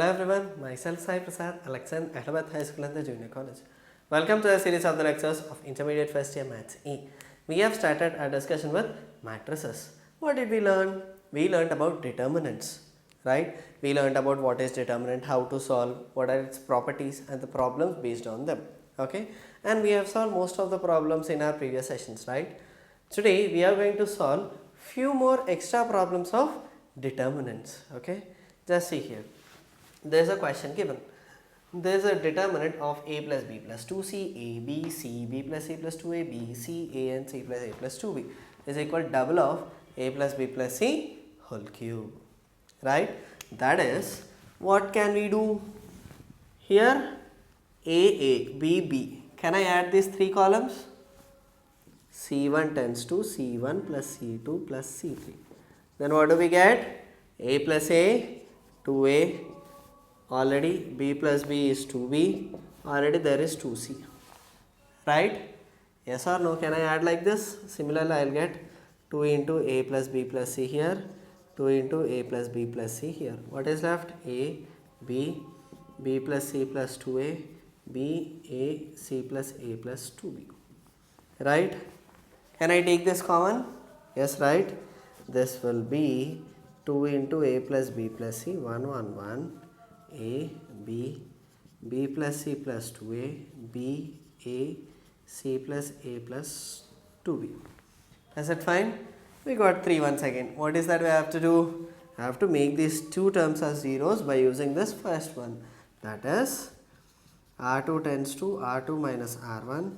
Hello everyone, myself Sai Prasad, Alexan, Ahmedabad High School and the Junior College. Welcome to the series of the lectures of Intermediate First Year Maths E. We have started our discussion with matrices. What did we learn? We learned about determinants, right? We learned about what is determinant, how to solve, what are its properties and the problems based on them, okay? And we have solved most of the problems in our previous sessions, right? Today we are going to solve few more extra problems of determinants, okay? Just see here. There is a question given. There is a determinant of a plus b plus 2c, a, b, c, b plus c plus 2a, b, c, a and c plus a plus 2b is equal to double of a plus b plus c whole cube. Right? That is, what can we do? Here a, b, b. Can I add these three columns? C1 tends to C1 plus C2 plus C3. Then what do we get? A plus a, 2a. Already b plus b is 2b, already there is 2c, right? Yes or no? Can I add like this? Similarly, I will get 2 into a plus b plus c here, 2 into a plus b plus c here. What is left? A, b, b plus c plus 2a, b, a, c plus a plus 2b, right? Can I take this common? Yes, right? This will be 2 into a plus b plus c, 1, 1, 1. A, B, B plus C plus 2A, B, A, C plus A plus 2B. Is that fine? We got 3 once again. What is that we have to do? I have to make these two terms as zeros by using this first one. That is, R2 tends to R2 minus R1,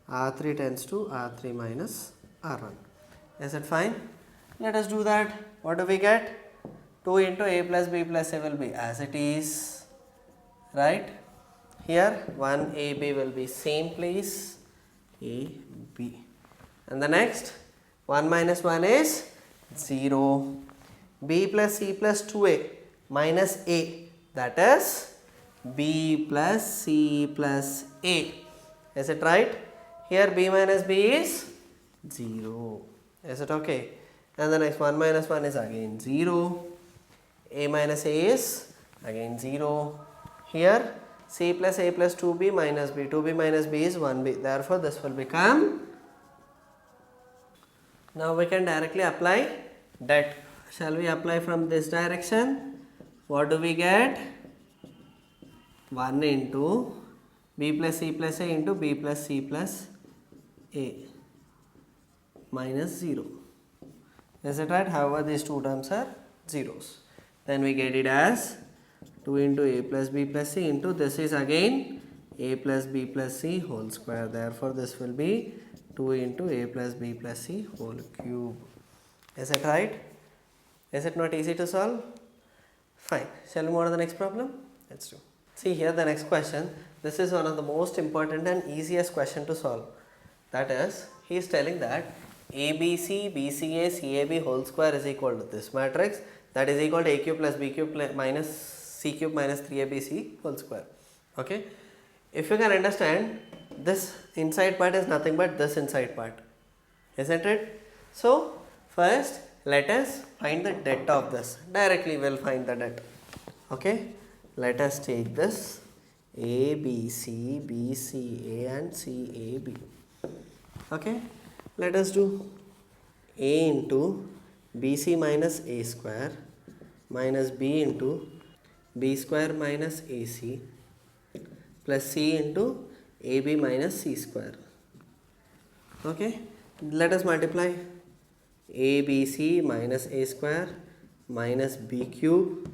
R3 tends to R3 minus R1. Is it fine? Let us do that. What do we get? 2 into a plus b plus c will be as it is, right? Here 1ab will be same place, ab. And the next 1 minus 1 is 0. b plus c plus 2a minus a, that is b plus c plus a. Is it right? Here b minus b is 0. Is it okay? And the next 1 minus 1 is again 0. A minus a is again 0. Here c plus a plus 2b minus b. 2b minus b is 1b. Therefore, this will become. Now we can directly apply det. Shall we apply from this direction? What do we get? 1 into b plus c plus a into b plus c plus a minus 0. Is it right? However, these two terms are zeros. Then we get it as 2 into a plus b plus c into this is again a plus b plus c whole square. Therefore, this will be 2 into a plus b plus c whole cube. Is it right? Is it not easy to solve? Fine. Shall we move on to the next problem? Let's do. See here the next question. This is one of the most important and easiest question to solve. That is, he is telling that ABC, BCA, CAB whole square is equal to this matrix. That is equal to a cube plus b cube minus c cube minus 3abc whole square. Okay. If you can understand, this inside part is nothing but this inside part. Isn't it? So, first let us find the det of this. Directly we will find the det. Okay. Let us take this ABC, BCA and CAB. Okay. Let us do a into BC minus A square minus B into B square minus AC plus C into AB minus C square. Okay. Let us multiply ABC minus A square minus B cube.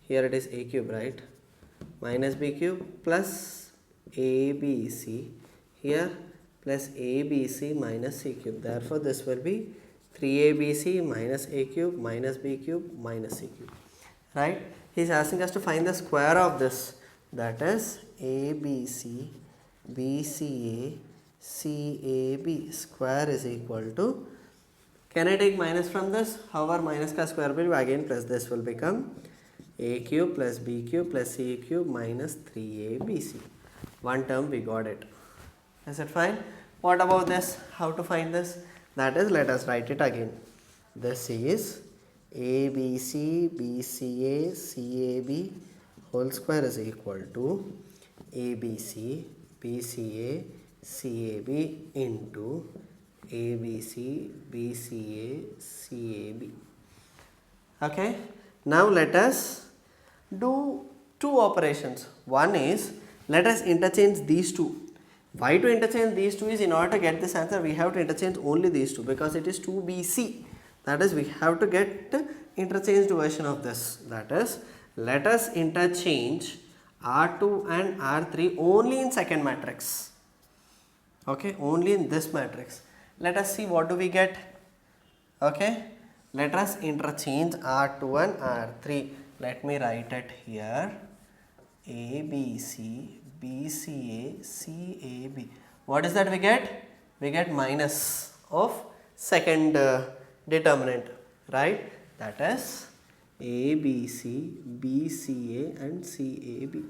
Here it is A cube, right? Minus B cube plus ABC here plus ABC minus C cube. Therefore, this will be 3abc minus a cube minus b cube minus c cube, right? He is asking us to find the square of this, that is abc bca cab square is equal to, can I take minus from this? However, minus ka square will be again plus this will become a cube plus b cube plus c cube minus 3abc. One term we got it. Is it fine? What about this? How to find this? That is, let us write it again. This is ABC, BCA, CAB whole square is equal to ABC BCA CAB into ABC BCA CAB. Okay, now let us do two operations. One is, let us interchange these two. Why to interchange these two is, in order to get this answer we have to interchange only these two, because it is 2BC. That is, we have to get interchanged version of this. That is, let us interchange R2 and R3 only in second matrix. Okay, only in this matrix. Let us see what do we get. Okay, let us interchange R2 and R3. Let me write it here. ABC BCA CAB. What is that we get? We get minus of second determinant, right? That is ABC BCA and CAB.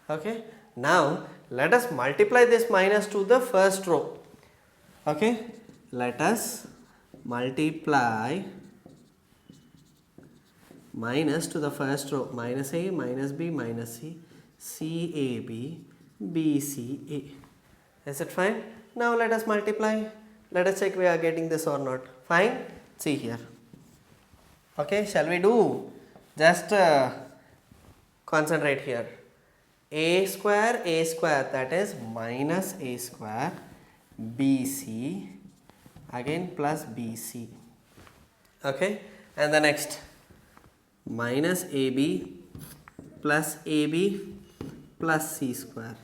Okay, now let us multiply this minus to the first row. Okay, let us multiply minus to the first row, minus A minus B minus C, CAB BCA. Is it fine? Now let us multiply. Let us check we are getting this or not. Fine? See here. Okay, shall we do? Just concentrate here. A square, that is minus A square, BC, again plus BC. Okay, and the next, minus AB plus AB plus C square.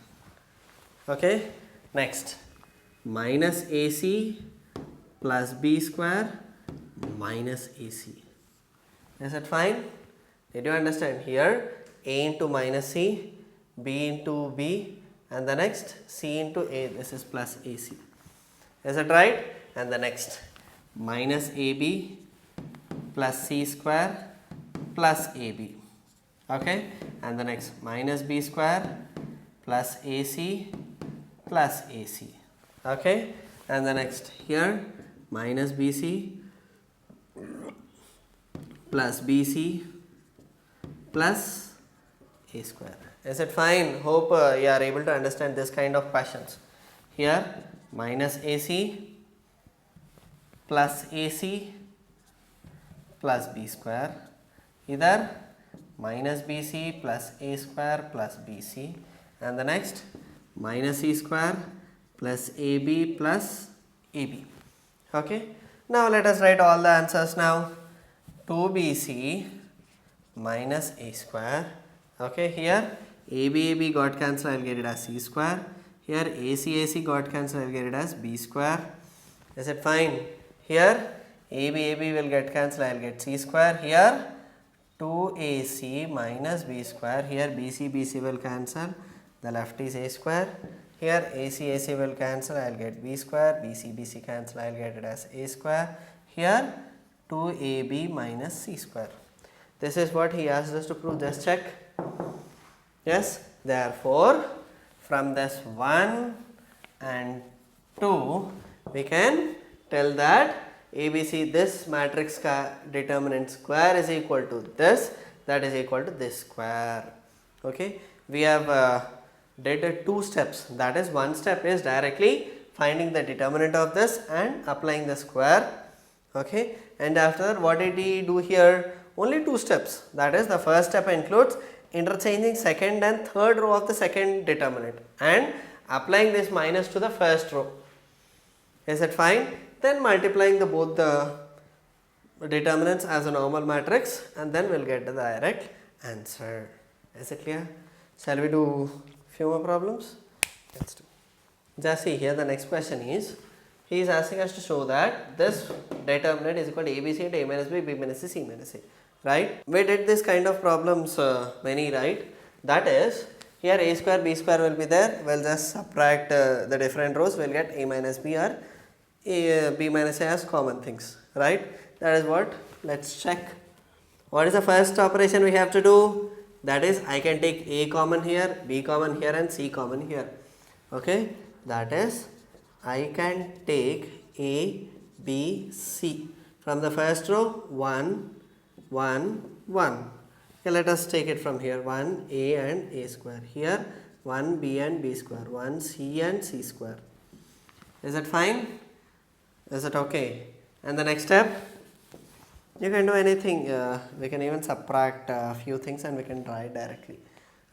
Okay, next, minus AC plus B square minus AC. Is it fine? Did you understand? Here A into minus C, B into B, and the next C into A. This is plus AC. Is it right? And the next, minus AB plus C square plus AB. Okay, and the next, minus B square plus AC plus AC. Okay, and the next, here minus BC plus BC plus A square. Is it fine? Hope you are able to understand this kind of questions. Here minus AC plus AC plus B square, either minus BC plus A square plus BC, and the next minus C square plus AB plus AB. Okay, now let us write all the answers now. 2BC minus A square. Okay, here AB got cancelled, I will get it as C square. Here AC got cancelled, I will get it as B square. Is it fine? Here AB will get cancelled, I will get C square. Here 2AC minus B square. Here BC will cancel, the left is A square. Here AC will cancel, I will get B square. BC cancel, I will get it as A square. Here 2AB minus C square. This is what he asked us to prove. Just check. Yes, therefore from this 1 and 2 we can tell that ABC, this matrix determinant square is equal to this, that is equal to this square. Okay, we have did two steps. That is, one step is directly finding the determinant of this and applying the square. Okay, and after that, what did he do here? Only two steps. That is, the first step includes interchanging second and third row of the second determinant and applying this minus to the first row. Is it fine? Then multiplying both the determinants as a normal matrix, and then we will get the direct answer. Is it clear? Shall we do few more problems? Let's do. Just see here, the next question is, he is asking us to show that this determinant is equal to ABC into A minus B, B minus C, C minus A. Right? We did this kind of problems many, right? That is, here A square, B square will be there. We will just subtract the different rows. We will get A minus B or B minus A as common things. Right? That is what. Let's check. What is the first operation we have to do? That is, I can take A common here, B common here, and C common here. Okay? That is, I can take A, B, C. From the first row, 1, 1, 1. Okay, let us take it from here. 1a and a square. Here 1b and b square. 1c and c square. Is it fine? Is it okay? And the next step, you can do anything. We can even subtract a few things and we can try it directly.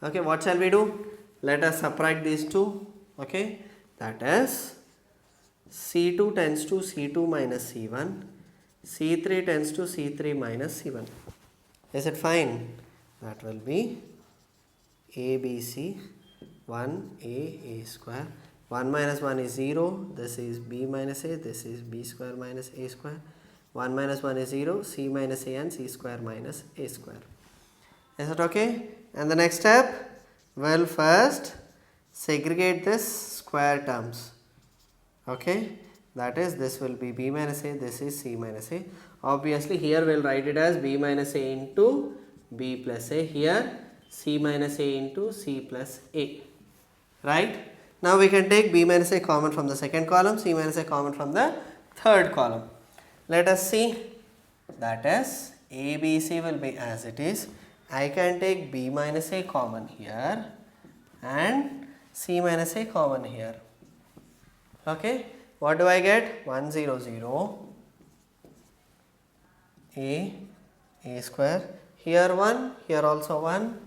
Okay, what shall we do? Let us subtract these two. Okay, that is C2 tends to C2 minus C1. C3 tends to C3 minus C1. Is it fine? That will be ABC 1a square. 1 minus 1 is 0. This is b minus a. This is b square minus a square. 1 minus 1 is 0. C minus a and c square minus a square. Is it okay? And the next step, well, first segregate this square terms. Okay, that is, this will be b minus a, this is c minus a. Obviously here we will write it as b minus a into b plus a, here c minus a into c plus a, right? Now we can take b minus a common from the second column, c minus a common from the third column. Let us see, that is ABC will be as it is. I can take b minus a common here and c minus a common here. Okay, what do I get? 1 0 0 a square, here 1, here also 1,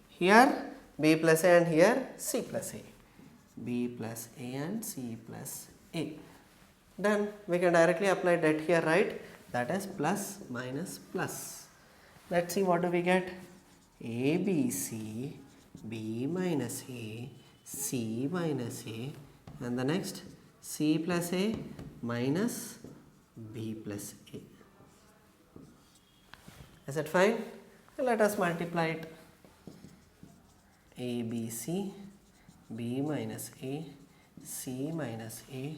here b plus a and here c plus a, b plus a and c plus a. Then we can directly apply that here, right? That is plus minus plus. Let's see, what do we get? ABC, b minus a, c minus a, and the next c plus a minus b plus a. Is it fine? Let us multiply it. ABC, b minus a, c minus a,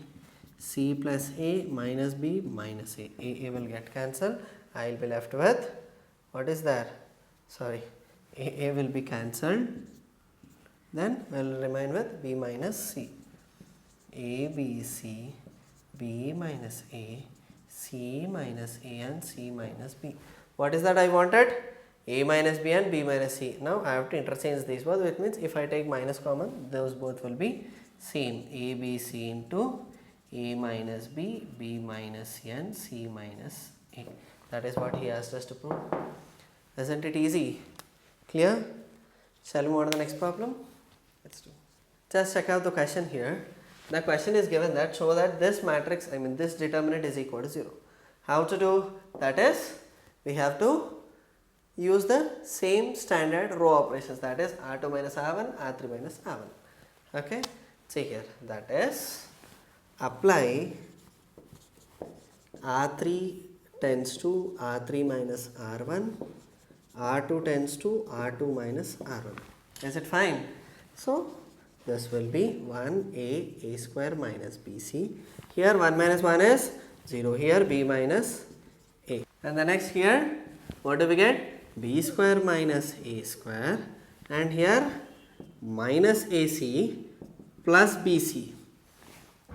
c plus a minus b minus a. A will get cancelled. I will be left with, what is there? Sorry, a will be cancelled. Then we will remain with b minus c. A, B, C, b minus a, c minus a and c minus b. What is that I wanted? A minus b and b minus c. Now I have to interchange these both, which means if I take minus common, those both will be same. A, B, C into a minus b, b minus c and c minus a. That is what he asked us to prove. Isn't it easy? Clear? Shall we move on to the next problem? Let's do. Just check out the question here. The question is given that show that this matrix, this determinant is equal to 0. How to do? That is, we have to use the same standard row operations, that is R2 minus R1, R3 minus R1. Okay, see here, that is apply R3 tends to R3 minus R1, R2 tends to R2 minus R1. Is it fine? So this will be 1a square minus bc. Here 1 minus 1 is 0, here b minus a. And the next here, what do we get? B square minus a square, and here minus ac plus bc.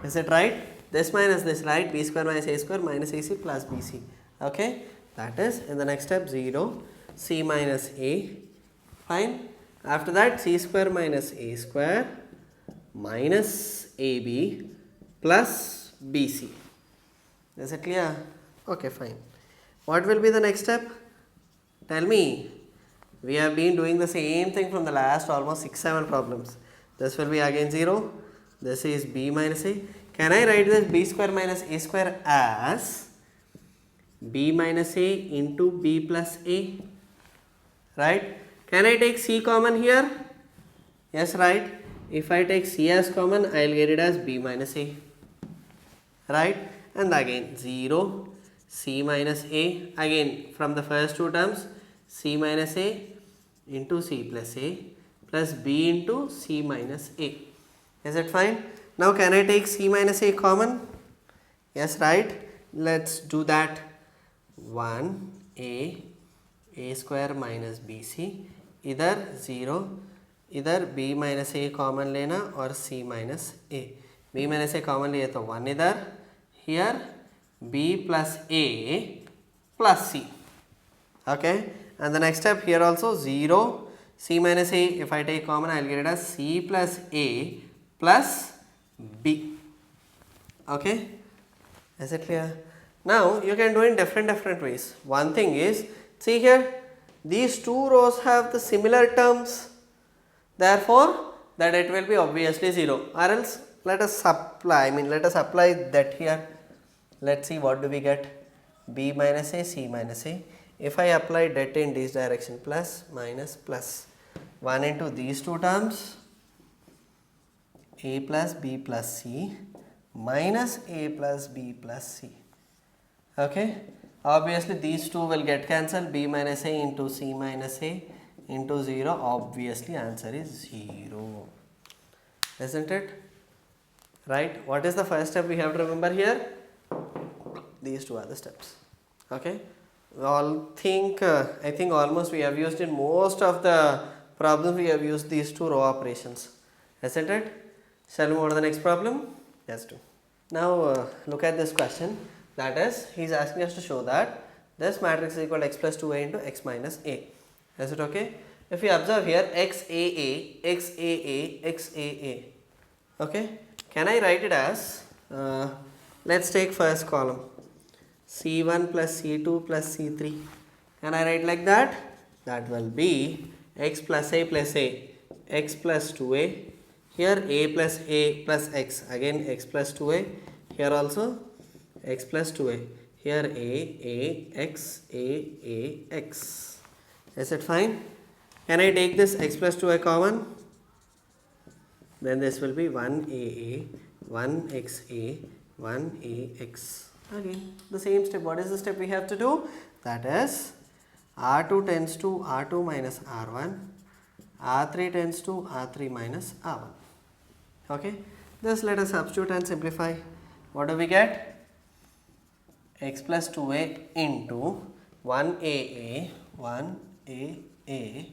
Is it right? This minus this, right? B square minus a square minus ac plus bc. Okay, that is in the next step 0, c minus a. Fine. After that, c square minus a square minus ab plus bc. Is it clear? Okay, fine. What will be the next step? Tell me. We have been doing the same thing from the last almost 6-7 problems. This will be again 0. This is b minus a. Can I write this b square minus a square as b minus a into b plus a? Right? Can I take c common here? Yes, right. If I take c as common, I will get it as b minus a. Right? And again 0, c minus a. Again from the first two terms, c minus a into c plus a plus b into c minus a. Is it fine? Now can I take c minus a common? Yes, right. Let's do that. 1a square minus bc. Either 0, either b minus a common लेना और c minus a. b minus a common लिए तो 1 इधर, here b plus a plus c. Okay, And the next step here also 0, c minus a, if I take common I will get it as c plus a plus b. Okay, is it clear? Now you can do in different ways. One thing is, see here, these two rows have the similar terms, therefore that it will be obviously 0, or else let us apply that here. Let's see what do we get. B minus a, c minus a. If I apply that in this direction, plus minus plus 1 into these two terms, a plus b plus c minus a plus b plus c. Okay, obviously these two will get cancelled, b minus a into c minus a into 0, obviously answer is 0, isn't it? Right, what is the first step we have to remember here? These two are the steps. Okay, I think almost we have used in most of the problems, we have used these two row operations, isn't it? Shall we move on to the next problem? Yes, do. Now look at this question, that is, he is asking us to show that this matrix is equal to x plus 2a into x minus a. Is it okay? If you observe here, xaa, xaa, xaa. Okay, can I write it as, let's take first column, c1 plus c2 plus c3. Can I write like that? That will be x plus a plus a, x plus 2a. Here a plus x, again x plus 2a. Here also x plus 2a. Here a, x, a, x. Is it fine? Can I take this x plus 2a common? Then this will be 1aa, 1xa, 1ax. Again the same step. What is the step we have to do? That is, R2 tends to R2 minus R1, R3 tends to R3 minus R1. Okay, just let us substitute and simplify. What do we get? X plus 2a into 1aa, 1aa.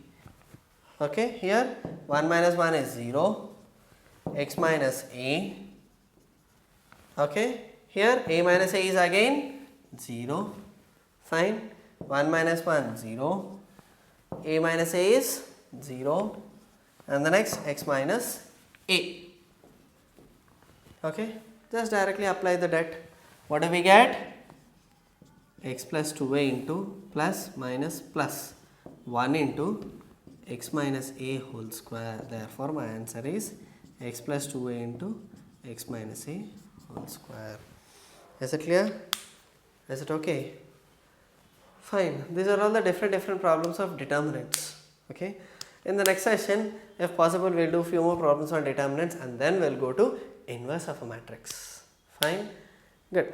Okay, here 1 minus 1 is 0, x minus a. Okay, here a minus a is again 0. Fine. 1 minus 1, 0. A minus a is 0. And the next x minus a. Okay, just directly apply the det. What do we get? X plus 2a into plus minus plus 1 into x minus a whole square. Therefore, my answer is x plus 2a into x minus a whole square. Is it clear? Is it okay? Fine. These are all the different problems of determinants. Okay. In the next session, if possible, we'll do few more problems on determinants and then we'll go to inverse of a matrix. Fine. Good.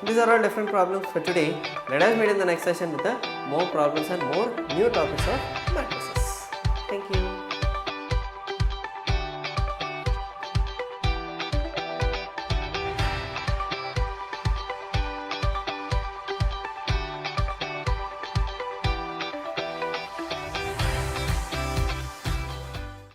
These are all different problems for today. Let us meet in the next session with more problems and more new topics of matrices. Thank you.